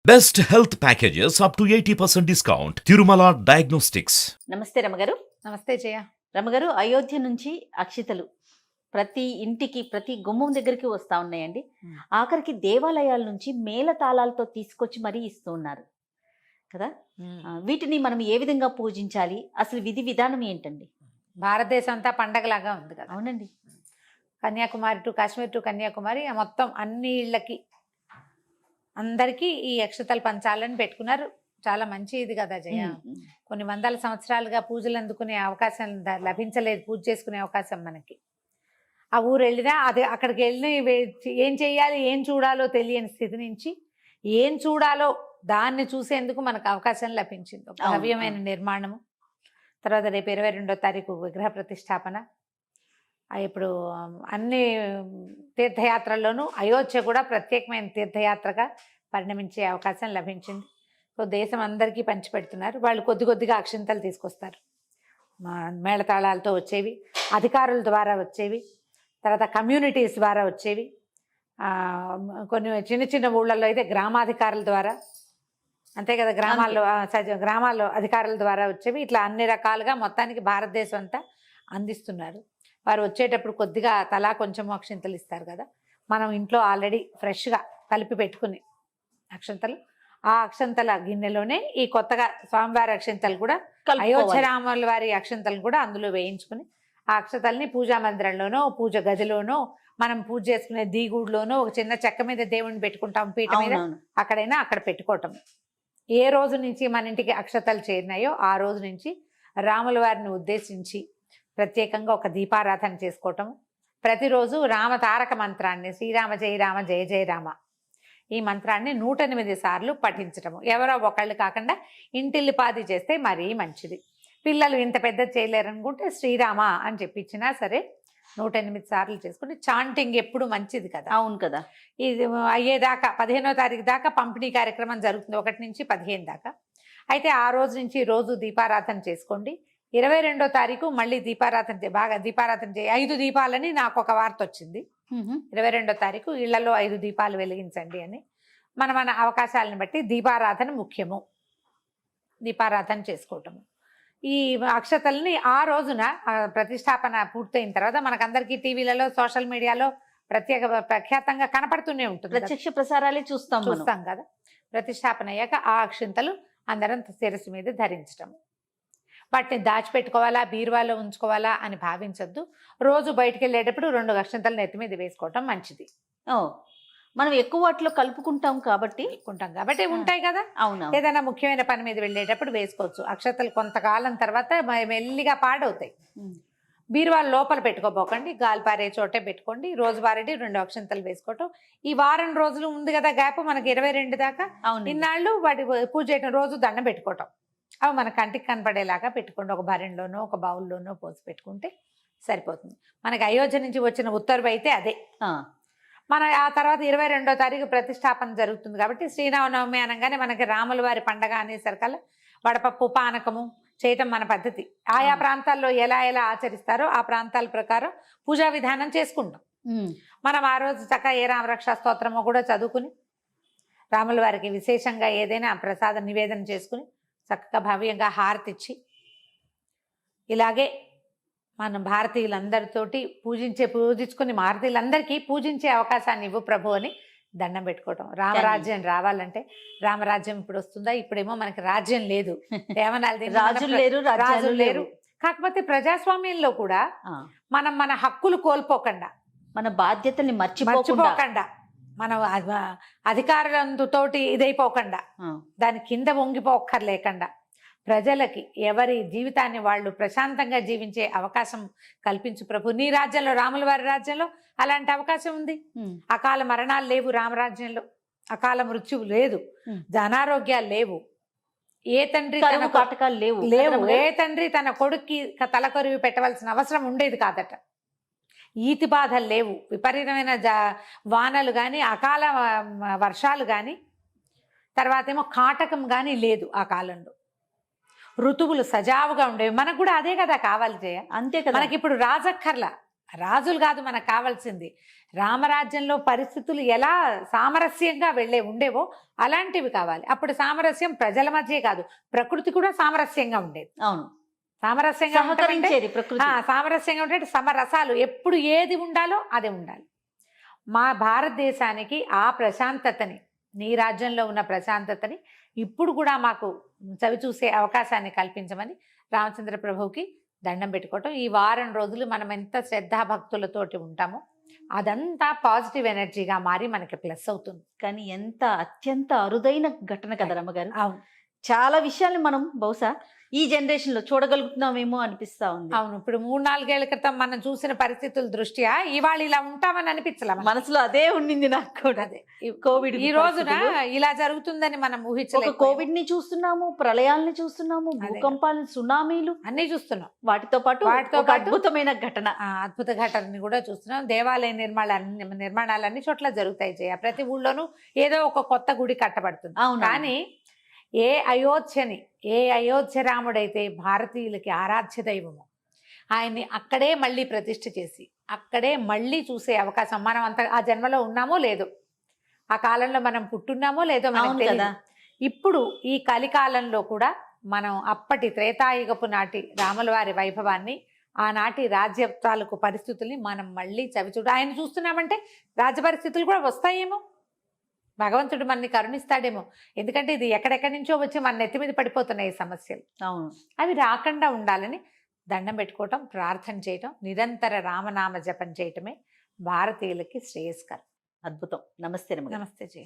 Best health packages up to 80% discount. Tirumala Diagnostics. నమస్తే రమగారు. నమస్తే జయ. రమగారు, అయోధ్య నుంచి అక్షితలు ప్రతి ఇంటికి, ప్రతి గుమ్మం దగ్గరికి వస్తూ ఉన్నాయండి. ఆఖరికి దేవాలయాల నుంచి మేళతాళాలతో తీసుకొచ్చి మరీ ఇస్తూ ఉన్నారు కదా. వీటిని మనం ఏ విధంగా పూజించాలి, అసలు విధి విధానం ఏంటండి? భారతదేశం అంతా పండగలాగా ఉంది కదా. అవునండి. కన్యాకుమారి టు కాశ్మీర్ టు కన్యాకుమారి మొత్తం అన్ని ఇళ్ళకి అందరికీ ఈ అక్షతలు పంచాలని పెట్టుకున్నారు. చాలా మంచి ఇది కదా జయ. కొన్ని వందల సంవత్సరాలుగా పూజలు అందుకునే అవకాశం లభించలేదు, పూజ చేసుకునే అవకాశం మనకి. ఆ ఊరు వెళ్ళినా అది అక్కడికి వెళ్ళి ఏం చేయాలి, ఏం చూడాలో తెలియని స్థితి నుంచి ఏం చూడాలో దాన్ని చూసేందుకు మనకు అవకాశం లభించింది. ఒక భవ్యమైన నిర్మాణము. తర్వాత రేపు 22వ తారీఖు విగ్రహ ప్రతిష్టాపన. ఇప్పుడు అన్ని తీర్థయాత్రల్లోనూ అయోధ్య కూడా ప్రత్యేకమైన తీర్థయాత్రగా పరిణమించే అవకాశం లభించింది. సో దేశం అందరికీ పంచిపెడుతున్నారు. వాళ్ళు కొద్ది కొద్దిగా అక్షింతలు తీసుకొస్తారు. మేళతాళాలతో వచ్చేవి, అధికారుల ద్వారా వచ్చేవి, తర్వాత కమ్యూనిటీస్ ద్వారా వచ్చేవి, కొన్ని చిన్న చిన్న ఊళ్ళల్లో అయితే గ్రామాధికారుల ద్వారా, అంతే కదా, గ్రామాల్లో అధికారుల ద్వారా వచ్చేవి. ఇట్లా అన్ని రకాలుగా మొత్తానికి భారతదేశం అంతా అందిస్తున్నారు. వారు వచ్చేటప్పుడు కొద్దిగా తలా కొంచెం అక్షింతలు ఇస్తారు కదా. మనం ఇంట్లో ఆల్రెడీ ఫ్రెష్గా కలిపి పెట్టుకుని అక్షంతలు, ఆ అక్షంతల గిన్నెలోనే ఈ కొత్తగా స్వామివారి అక్షంతలు కూడా, అయోధ్య రాముల వారి అక్షంతలు కూడా అందులో వేయించుకుని ఆ అక్షతల్ని పూజా మందిరంలోనో, పూజ గదిలోనో, మనం పూజ చేసుకునే దీగుడులోనో, ఒక చిన్న చెక్క మీద దేవుడిని పెట్టుకుంటాం, పీట మీద, అక్కడైనా అక్కడ పెట్టుకోవటం. ఏ రోజు నుంచి మన ఇంటికి అక్షతలు చేరినాయో ఆ రోజు నుంచి రాముల వారిని ఉద్దేశించి ప్రత్యేకంగా ఒక దీపారాధన చేసుకోవటం. ప్రతిరోజు రామ తారక మంత్రాన్ని, శ్రీరామ జయ రామ జయ జయ రామ, ఈ మంత్రాన్ని 108 సార్లు పఠించటము. ఎవరో ఒకళ్ళు కాకుండా ఇంటిల్లిపాది చేస్తే మరీ మంచిది. పిల్లలు ఇంత పెద్ద చేయలేరనుకుంటే శ్రీరామ అని చెప్పించినా సరే 108 సార్లు చేసుకుంటే చాంటింగ్ ఎప్పుడు మంచిది కదా. అవును కదా. ఇది అయ్యేదాకా 15వ తారీఖు దాకా పంపిణీ కార్యక్రమం జరుగుతుంది, 1 నుంచి 15 దాకా. అయితే ఆ రోజు నుంచి రోజు దీపారాధన చేసుకోండి. 22వ తారీఖు మళ్ళీ బాగా దీపారాధన చేయి. 5 దీపాలని నాకు ఒక వార్త వచ్చింది. 22వ తారీఖు ఇళ్లలో 5 దీపాలు వెలిగించండి అని. మన అవకాశాలను బట్టి దీపారాధన ముఖ్యము. దీపారాధన చేసుకోవటము. ఈ అక్షతల్ని ఆ రోజున ప్రతిష్టాపన పూర్తయిన తర్వాత మనకందరికీ టీవీలలో, సోషల్ మీడియాలో ప్రఖ్యాతంగా కనపడుతూనే ఉంటుంది. ప్రత్యక్ష ప్రసారాలే చూస్తాం కదా. ప్రతిష్టాపన అయ్యాక ఆ అక్షింతలు అందరం శిరస్సు మీద ధరించటం. వాటిని దాచిపెట్టుకోవాలా, బీరువాలో ఉంచుకోవాలా అని భావించొద్దు. రోజు బయటికి వెళ్ళేటప్పుడు 2 అక్షంతలు నెత్తి మీద వేసుకోవటం మంచిది. మనం ఎక్కువ వాటిలో కలుపుకుంటాం కాబట్టి ఉంటాయి కదా. అవును. ఏదైనా ముఖ్యమైన పని మీద వెళ్ళేటప్పుడు వేసుకోవచ్చు. అక్షతలు కొంతకాలం తర్వాత మెల్లిగా పాడవుతాయి. బీరువాల లోపల పెట్టుకోపోకండి, గాలి పారే చోటే పెట్టుకోండి. రోజువారీ 2 అక్షంతలు వేసుకోవటం. ఈ వారం రోజులు ఉంది కదా గ్యాప్ మనకి 22 దాకా. ఇన్నాళ్ళు వాటి పూజ చేయటం, రోజు దండం పెట్టుకోవటం. అవి మన కంటికి కనపడేలాగా పెట్టుకోండి. ఒక భరణిలోనో, ఒక బౌల్లోనో పోసి పెట్టుకుంటే సరిపోతుంది. మనకి అయోధ్య నుంచి వచ్చిన ఉత్తర్వు అయితే అదే. మన ఆ తర్వాత 22వ తారీఖు ప్రతిష్టాపన జరుగుతుంది కాబట్టి శ్రీరామనవమి అనగానే మనకి రాముల వారి పండగ అనేసరికల్లా వడపప్పు పానకము చేయటం మన పద్ధతి. ఆయా ప్రాంతాల్లో ఎలా ఎలా ఆచరిస్తారో ఆ ప్రాంతాల ప్రకారం పూజా విధానం చేసుకుంటాం. మనం ఆ రోజు చక్కగా ఏ రామరక్షా స్తోత్రమో కూడా చదువుకుని రాముల వారికి విశేషంగా ఏదైనా ప్రసాద నివేదన చేసుకుని చక్కగా భవ్యంగా హారతిచ్చి, ఇలాగే మనం భారతీయులందరితోటి పూజించుకుని భారతీయులందరికీ పూజించే అవకాశాన్ని ఇవ్వు ప్రభు అని దండం పెట్టుకోవటం. రామరాజ్యం రావాలంటే, రామరాజ్యం ఇప్పుడు వస్తుందా? ఇప్పుడేమో మనకి రాజ్యం లేదు, రాజులు లేరు. కాకపోతే ప్రజాస్వామ్యంలో కూడా మనం మన హక్కులు కోల్పోకుండా, మన బాధ్యతల్ని మర్చిపోకుండా, మనం అధికారులతోటి ఇదైపోకుండా, దాని కింద వంగిపోక్కర్లేకుండా, ప్రజలకి ఎవరి జీవితాన్ని వాళ్ళు ప్రశాంతంగా జీవించే అవకాశం కల్పించు ప్రభు. నీ రాజ్యంలో, రాముల వారి రాజ్యంలో అలాంటి అవకాశం ఉంది. అకాల మరణాలు లేవు రామరాజ్యంలో, అకాల మృత్యువు లేదు, అనారోగ్యాలు లేవు, ఏ తండ్రి కాటకాలు లేవు. ఏ తండ్రి తన కొడుక్కి తలకొరివి పెట్టవలసిన అవసరం ఉండేది కాదట. ఈతి బాధలు లేవు, విపరీతమైన వానలు కానీ, అకాల వర్షాలు కానీ, తర్వాత ఏమో కాటకం కానీ లేదు. ఆ కాలంలో ఋతువులు సజావుగా ఉండేవి. మనకు కూడా అదే కదా కావాలి జయ. అంతే కదా. మనకి ఇప్పుడు రాజక్కర్లా, రాజులు కాదు మనకు కావాల్సింది. రామరాజ్యంలో పరిస్థితులు ఎలా సామరస్యంగా ఉండేవో అలాంటివి కావాలి. అప్పుడు సామరస్యం ప్రజల మధ్య కాదు, ప్రకృతి కూడా సామరస్యంగా ఉండేది. అవును, సామరస్యంగా ఉండటం అంటే సహకరించేది ప్రకృతి. సామరస్యంగా ఉంటే సమరసాలు ఎప్పుడు ఏది ఉండాలో అదే ఉండాలి. మా భారతదేశానికి ఆ ప్రశాంతతని, నీ రాజ్యంలో ఉన్న ప్రశాంతతని ఇప్పుడు కూడా మాకు చవి చూసే అవకాశాన్ని కల్పించమని రామచంద్ర ప్రభువుకి దండం పెట్టుకోవటం. ఈ వారం రోజులు మనం ఎంత శ్రద్ధాభక్తులతోటి ఉంటామో అదంతా పాజిటివ్ ఎనర్జీగా మారి మనకి ప్లస్ అవుతుంది. కానీ ఎంత అత్యంత అరుదైన ఘటన కదా రమ్మగారు. అవును, చాలా విషయాలు మనం బహుశా ఈ జనరేషన్ లో చూడగలుగుతున్నామేమో అనిపిస్తా ఉంది. అవును. ఇప్పుడు 3-4 ఏళ్ల క్రితం మనం చూసిన పరిస్థితుల దృష్ట్యా ఇవాళ ఇలా ఉంటామని అనిపించలే. మనసులో అదే ఉండింది నాకు కూడా. అదే కోవిడ్ ఈ రోజున ఇలా జరుగుతుందని మనం ఊహించలేదు. కోవిడ్ ని చూస్తున్నాము, ప్రళయాల్ని చూస్తున్నాము, భూకంపాలను, సునామీలు అన్ని చూస్తున్నాం. వాటితో పాటు ఒక అద్భుతమైన ఘటన, అద్భుత ఘటనని కూడా చూస్తున్నాం. దేవాలయ నిర్మాణాలు అన్ని చోట్ల జరుగుతాయి జయ. ప్రతి ఊళ్ళోనూ ఏదో ఒక కొత్త గుడి కట్టబడుతుంది. అవును. కానీ ఏ అయోధ్య రాముడైతే భారతీయులకి ఆరాధ్య దైవము, ఆయన్ని అక్కడే మళ్ళీ ప్రతిష్ఠ చేసి అక్కడే మళ్ళీ చూసే అవకాశం, మనం అంత ఆ జన్మలో ఉన్నామో లేదో, ఆ కాలంలో మనం పుట్టున్నామో లేదో మనకు తెలియదు. ఇప్పుడు ఈ కలికాలంలో కూడా మనం అప్పటి త్రేతాయుగపు నాటి రాముల వారి వైభవాన్ని, ఆనాటి రాజ్య తాలూకు పరిస్థితుల్ని మనం మళ్ళీ చవిచూడు. ఆయన చూస్తున్నామంటే రాజ్య పరిస్థితులు కూడా వస్తాయేమో, భగవంతుడు మనని కరుణిస్తాడేమో. ఎందుకంటే ఇది ఎక్కడెక్కడి నుంచో వచ్చి మన నెత్తి మీద పడిపోతున్నాయి ఈ సమస్యలు. అవును, అవి రాకుండా ఉండాలని దండం పెట్టుకోవటం, ప్రార్థన చేయటం, నిరంతర రామనామ జపం చేయటమే భారతీయులకి శ్రేయస్కరం. అద్భుతం. నమస్తే రమ్మగారు. నమస్తే జయ.